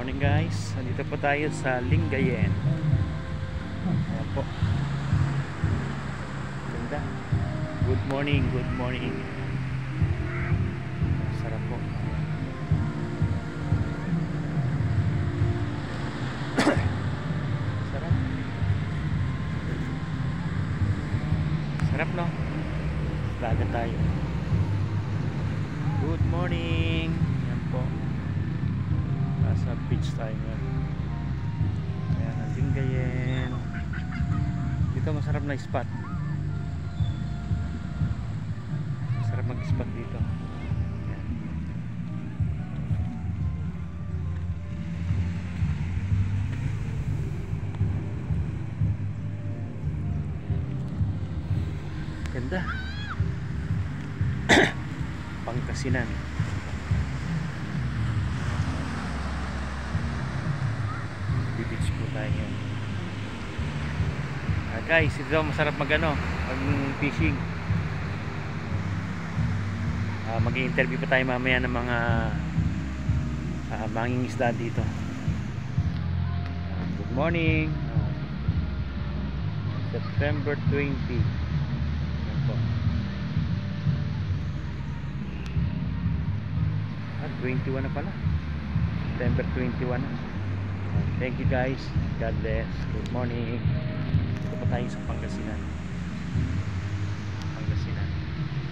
Morning guys, nandito po tayo sa Lingayen. Ayan po. Ganda. Good morning, good morning. Sarap po. Sarap. Sarap no? Laga tayo. Good morning. Ayan po. Nasa beach tayo ngayon. Ayan ang Lingayen. Dito masarap na spot. Masarap mag-spot dito. Ayan. Ganda. Pangasinan. Beach po tayo. Guys, ito masarap mag fishing. Mag-i-interview pa tayo mamaya ng mga mangingisda dito. Good morning. September 20. Ayan po. 21 na pala. September 21 na. Thank you guys. God bless. Good morning. Dito pa tayo sa Pangasinan.